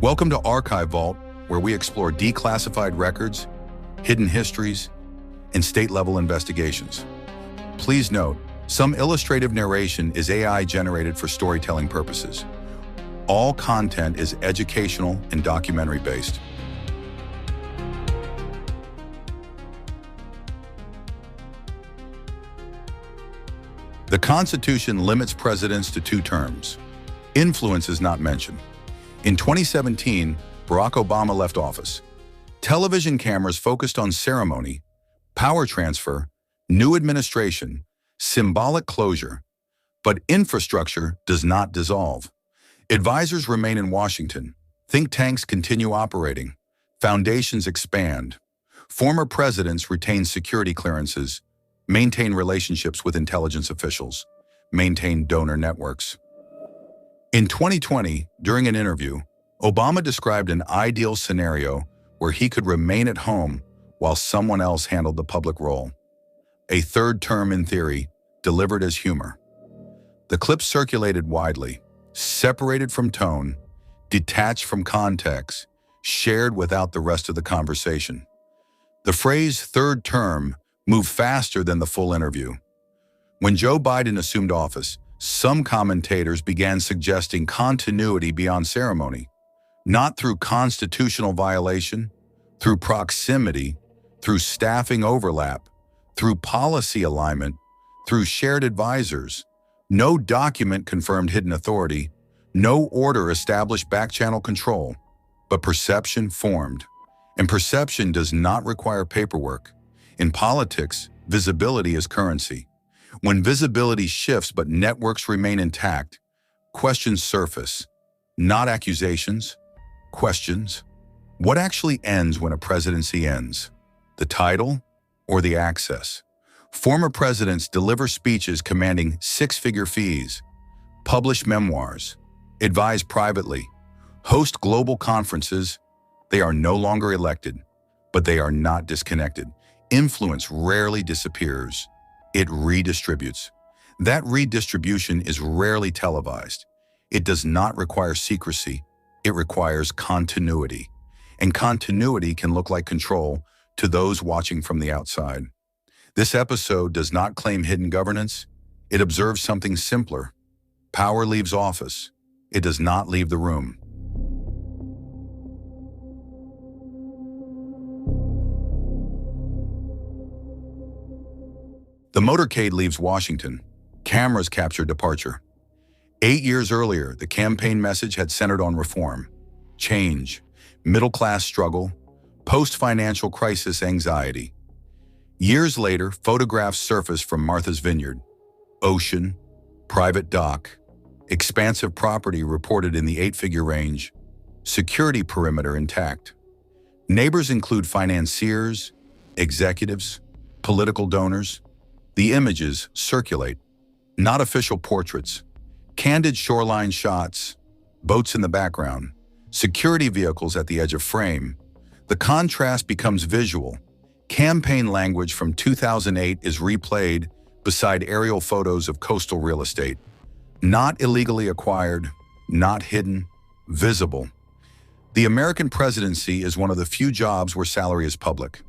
Welcome to Archive Vault, where we explore declassified records, hidden histories, and state-level investigations. Please note, some illustrative narration is AI-generated for storytelling purposes. All content is educational and documentary-based. The Constitution limits presidents to 2 terms. Influence is not mentioned. In 2017, Barack Obama left office. Television cameras focused on ceremony, power transfer, new administration, symbolic closure, but infrastructure does not dissolve. Advisors remain in Washington. Think tanks continue operating. Foundations expand. Former presidents retain security clearances, maintain relationships with intelligence officials, maintain donor networks. In 2020, during an interview, Obama described an ideal scenario where he could remain at home while someone else handled the public role. A 3rd term in theory, delivered as humor. The clip circulated widely, separated from tone, detached from context, shared without the rest of the conversation. The phrase 3rd term moved faster than the full interview. When Joe Biden assumed office, some commentators began suggesting continuity beyond ceremony, not through constitutional violation, through proximity, through staffing overlap, through policy alignment, through shared advisors. No document confirmed hidden authority, no order established back-channel control, but perception formed. And perception does not require paperwork. In politics, visibility is currency. When visibility shifts but networks remain intact, questions surface. Not accusations, questions. What actually ends when a presidency ends? The title or the access? Former presidents deliver speeches commanding 6-figure fees, publish memoirs, advise privately, host global conferences. They are no longer elected, but they are not disconnected. Influence rarely disappears. It redistributes. That redistribution is rarely televised. It does not require secrecy. It requires continuity. And continuity can look like control to those watching from the outside. This episode does not claim hidden governance. It observes something simpler. Power leaves office. It does not leave the room. The motorcade leaves Washington. Cameras capture departure. 8 years earlier, the campaign message had centered on reform, change, middle-class struggle, post-financial crisis anxiety. Years later, photographs surfaced from Martha's Vineyard. Ocean, private dock, expansive property reported in the 8-figure range, security perimeter intact. Neighbors include financiers, executives, political donors. The images circulate, not official portraits, candid shoreline shots, boats in the background, security vehicles at the edge of frame. The contrast becomes visual. Campaign language from 2008 is replayed beside aerial photos of coastal real estate. Not illegally acquired, not hidden, visible. The American presidency is one of the few jobs where salary is public.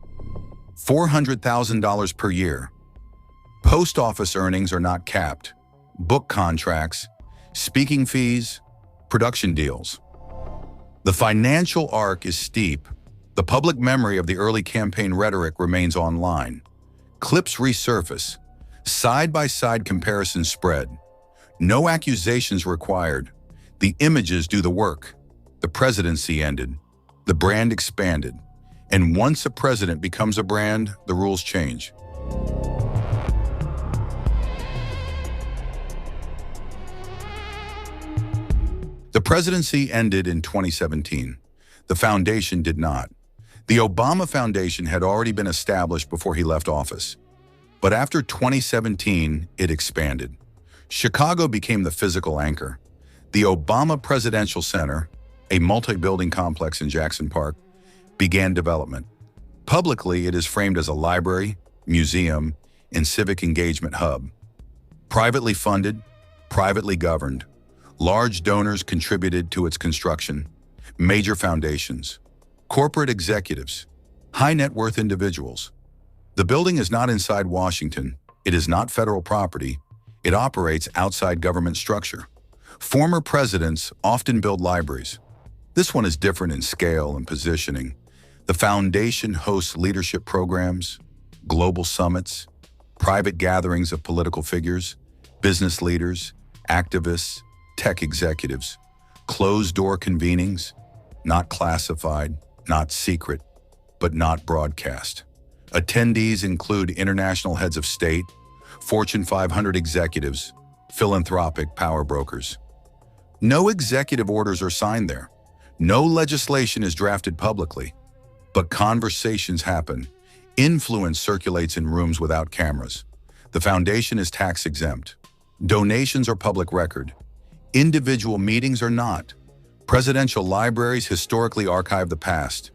$400,000 per year. Post office earnings are not capped. Book contracts, speaking fees, production deals. The financial arc is steep. The public memory of the early campaign rhetoric remains online. Clips resurface. Side-by-side comparisons spread. No accusations required. The images do the work. The presidency ended. The brand expanded. And once a president becomes a brand, the rules change. The presidency ended in 2017. The foundation did not. The Obama Foundation had already been established before he left office. But after 2017, it expanded. Chicago became the physical anchor. The Obama Presidential Center, a multi-building complex in Jackson Park, began development. Publicly, it is framed as a library, museum, and civic engagement hub. Privately funded, privately governed. Large donors contributed to its construction. major foundations, corporate executives, high net worth individuals. The building is not inside Washington. It is not federal property. It operates outside government structure. Former presidents often build libraries. This one is different in scale and positioning. The foundation hosts leadership programs, global summits, private gatherings of political figures, business leaders, activists, tech executives, closed-door convenings, not classified, not secret, but not broadcast. Attendees include international heads of state, Fortune 500 executives, philanthropic power brokers. No executive orders are signed there. No legislation is drafted publicly, but conversations happen. Influence circulates in rooms without cameras. The foundation is tax-exempt. Donations are public record. Individual meetings are not. Presidential libraries historically archive the past.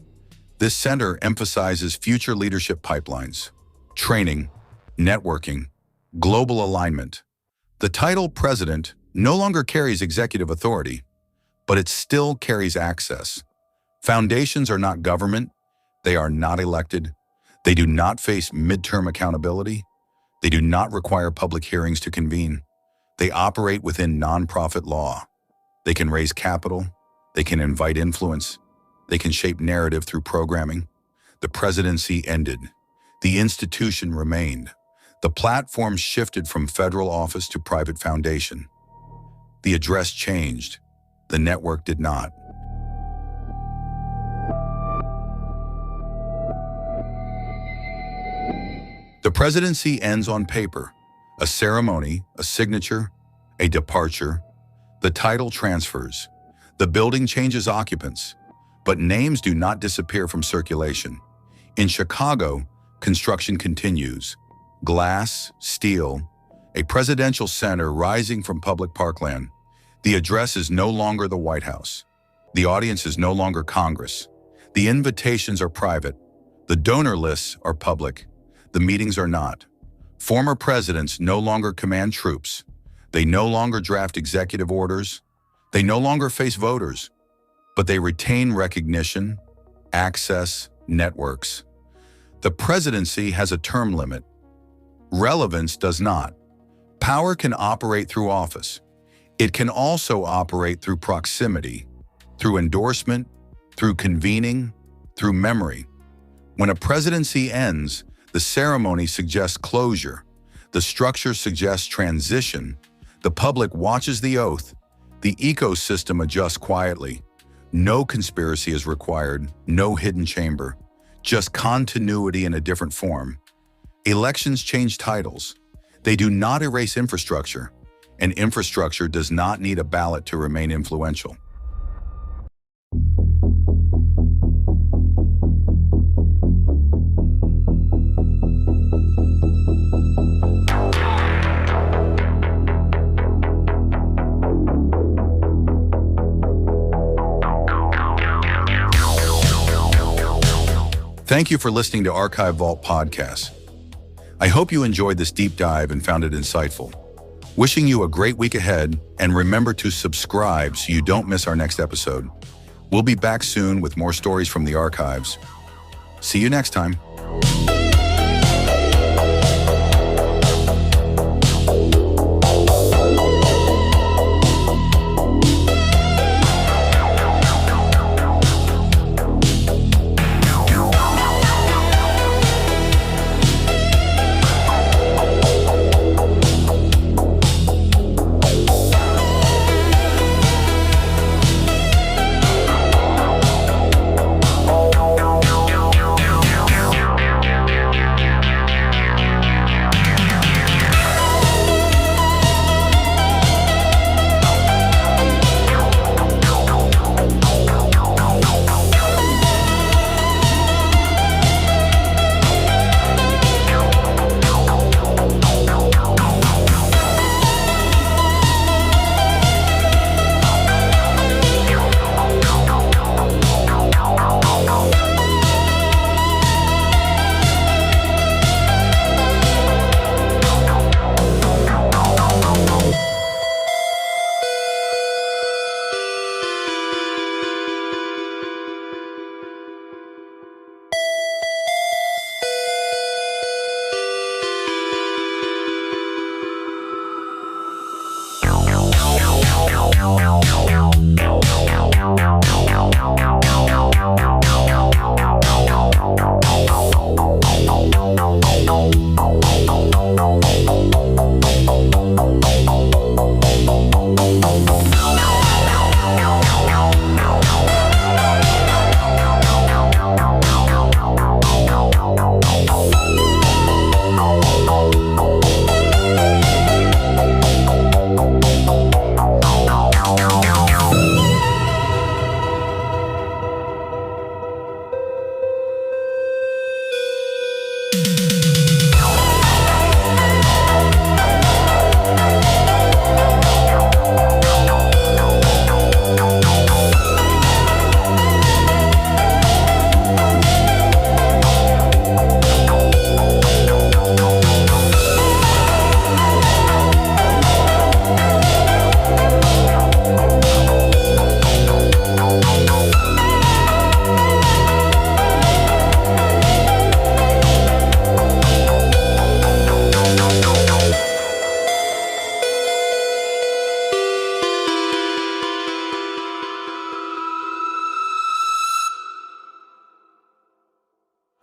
This center emphasizes future leadership pipelines, training, networking, global alignment. The title president no longer carries executive authority, but it still carries access. Foundations are not government. They are not elected. They do not face midterm accountability. They do not require public hearings to convene. They operate within nonprofit law. They can raise capital. They can invite influence. They can shape narrative through programming. The presidency ended. The institution remained. The platform shifted from federal office to private foundation. The address changed. The network did not. The presidency ends on paper. A ceremony, a signature, a departure. The title transfers. The building changes occupants, but names do not disappear from circulation. In Chicago, construction continues. Glass, steel, a presidential center rising from public parkland. The address is no longer the White House. The audience is no longer Congress. The invitations are private. The donor lists are public. The meetings are not. Former presidents no longer command troops. They no longer draft executive orders. They no longer face voters, but they retain recognition, access, networks. The presidency has a term limit. Relevance does not. Power can operate through office. It can also operate through proximity, through endorsement, through convening, through memory. When a presidency ends, the ceremony suggests closure. The structure suggests transition. The public watches the oath. The ecosystem adjusts quietly. No conspiracy is required, no hidden chamber, just continuity in a different form. Elections change titles. They do not erase infrastructure, and infrastructure does not need a ballot to remain influential. Thank you for listening to Archive Vault Podcast. I hope you enjoyed this deep dive and found it insightful. Wishing you a great week ahead, and remember to subscribe so you don't miss our next episode. We'll be back soon with more stories from the archives. See you next time.